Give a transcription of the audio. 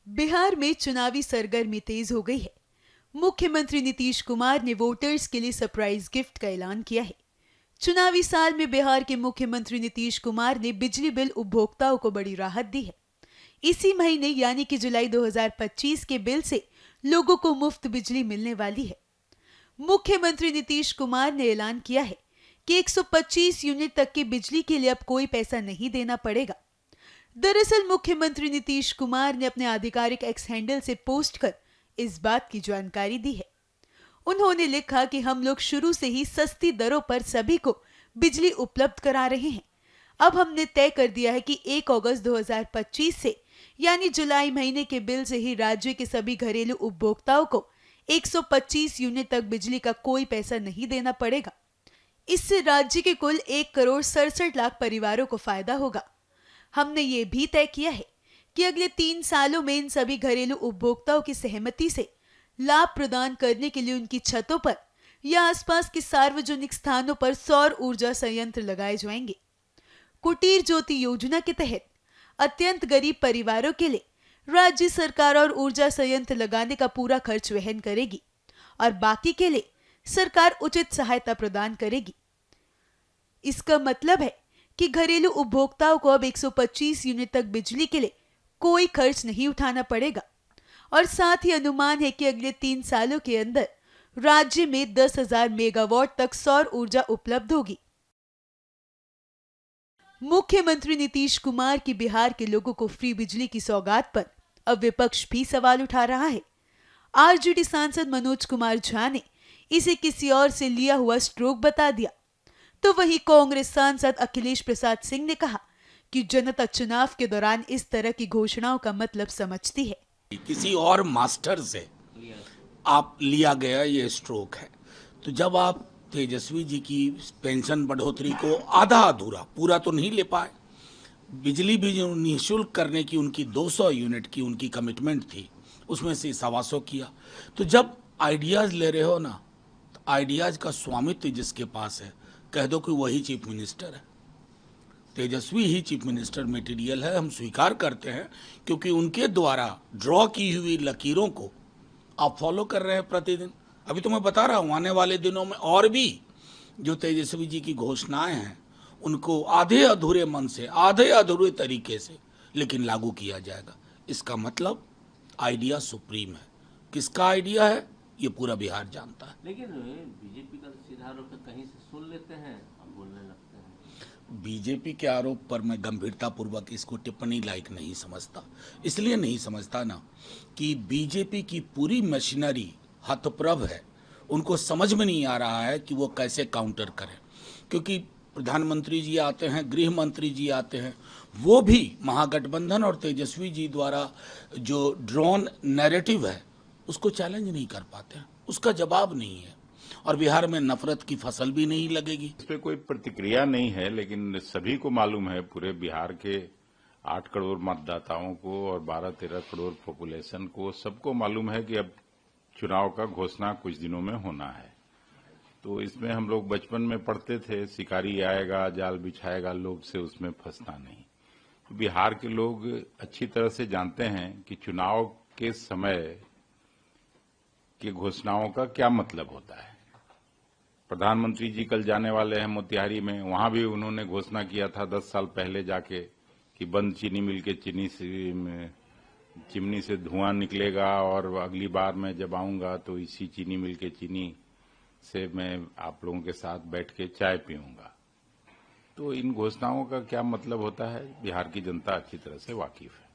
बिहार में चुनावी सरगर्मी तेज हो गई है। मुख्यमंत्री नीतीश कुमार ने वोटर्स के लिए सरप्राइज गिफ्ट का ऐलान किया है। चुनावी साल में बिहार के मुख्यमंत्री नीतीश कुमार ने बिजली बिल उपभोक्ताओं को बड़ी राहत दी है। इसी महीने यानी कि जुलाई 2025 के बिल से लोगों को मुफ्त बिजली मिलने वाली है। मुख्यमंत्री नीतीश कुमार ने ऐलान किया है कि 125 यूनिट तक की बिजली के लिए अब कोई पैसा नहीं देना पड़ेगा। दरअसल मुख्यमंत्री नीतीश कुमार ने अपने आधिकारिक एक्स हैंडल से पोस्ट कर इस बात की जानकारी दी है। उन्होंने लिखा कि हम लोग शुरू से ही सस्ती दरों पर सभी को बिजली उपलब्ध करा रहे हैं। अब हमने तय कर दिया है कि 1 अगस्त 2025 से यानी जुलाई महीने के बिल से ही राज्य के सभी घरेलू उपभोक्ताओं को 125 यूनिट तक बिजली का कोई पैसा नहीं देना पड़ेगा। इससे राज्य के कुल 1,67,00,000 परिवारों को फायदा होगा। हमने ये भी तय किया है कि अगले 3 सालों में इन सभी घरेलू उपभोक्ताओं की सहमति से लाभ प्रदान करने के लिए उनकी छतों पर या आसपास के सार्वजनिक स्थानों पर सौर ऊर्जा संयंत्र लगाए जाएंगे। कुटीर ज्योति योजना के तहत अत्यंत गरीब परिवारों के लिए राज्य सरकार और ऊर्जा संयंत्र लगाने का पूरा खर्च वहन करेगी और बाकी के लिए सरकार उचित सहायता प्रदान करेगी। इसका मतलब है कि घरेलू उपभोक्ताओं को अब 125 यूनिट तक बिजली के लिए कोई खर्च नहीं उठाना पड़ेगा और साथ ही अनुमान है कि अगले 3 सालों के अंदर राज्य में 10,000 मेगावाट तक सौर ऊर्जा उपलब्ध होगी। मुख्यमंत्री नीतीश कुमार की बिहार के लोगों को फ्री बिजली की सौगात पर अब विपक्ष भी सवाल उठा रहा है। आरजेडी सांसद मनोज कुमार झा ने इसे किसी और से लिया हुआ स्ट्रोक बता दिया, तो वहीं कांग्रेस सांसद अखिलेश प्रसाद सिंह ने कहा कि जनता चुनाव के दौरान इस तरह की घोषणाओं का मतलब समझती है। किसी और मास्टर से आप लिया गया ये स्ट्रोक है। तो जब आप तेजस्वी जी की पेंशन बढ़ोतरी को आधा अधूरा पूरा तो नहीं ले पाए, बिजली भी जो निःशुल्क करने की उनकी 200 यूनिट की उनकी कमिटमेंट थी उसमें से 125 किया। तो जब आइडियाज ले रहे हो ना, तो आइडियाज का स्वामित्व जिसके पास है कह दो कि वही चीफ मिनिस्टर है। तेजस्वी ही चीफ मिनिस्टर मटेरियल है, हम स्वीकार करते हैं, क्योंकि उनके द्वारा ड्रॉ की हुई लकीरों को आप फॉलो कर रहे हैं प्रतिदिन। अभी तो मैं बता रहा हूँ आने वाले दिनों में और भी जो तेजस्वी जी की घोषणाएं हैं उनको आधे अधूरे मन से, आधे अधूरे तरीके से लेकिन लागू किया जाएगा। इसका मतलब आइडिया सुप्रीम है। किसका आइडिया है ये पूरा बिहार जानता है। लेकिन बीजेपी का सीधा आरोप कहीं से सुन लेते हैं और बोलने लगते हैं। बीजेपी के आरोप पर मैं गंभीरतापूर्वक इसको टिप्पणी लायक नहीं समझता। इसलिए नहीं समझता ना कि बीजेपी की पूरी मशीनरी हतप्रभ है। उनको समझ में नहीं आ रहा है कि वो कैसे काउंटर करें, क्योंकि प्रधानमंत्री जी आते हैं, गृह मंत्री जी आते हैं, वो भी महागठबंधन और तेजस्वी जी द्वारा जो ड्रोन नैरेटिव है उसको चैलेंज नहीं कर पाते हैं, उसका जवाब नहीं है और बिहार में नफरत की फसल भी नहीं लगेगी। इस पर कोई प्रतिक्रिया नहीं है, लेकिन सभी को मालूम है, पूरे बिहार के 8 करोड़ मतदाताओं को और 12-13 करोड़ पॉपुलेशन को सबको मालूम है कि अब चुनाव का घोषणा कुछ दिनों में होना है। तो इसमें हम लोग बचपन में पढ़ते थे, शिकारी आएगा जाल बिछाएगा, लोभ से उसमें फंसना नहीं। तो बिहार के लोग अच्छी तरह से जानते हैं कि चुनाव के समय की घोषणाओं का क्या मतलब होता है। प्रधानमंत्री जी कल जाने वाले हैं मोतिहारी में, वहां भी उन्होंने घोषणा किया था 10 साल पहले जाके कि बंद चीनी मिल के चिमनी से धुआं निकलेगा और अगली बार मैं जब आऊंगा तो इसी चीनी मिल के चीनी से मैं आप लोगों के साथ बैठ के चाय पीऊंगा। तो इन घोषणाओं का क्या मतलब होता है बिहार की जनता अच्छी तरह से वाकिफ है।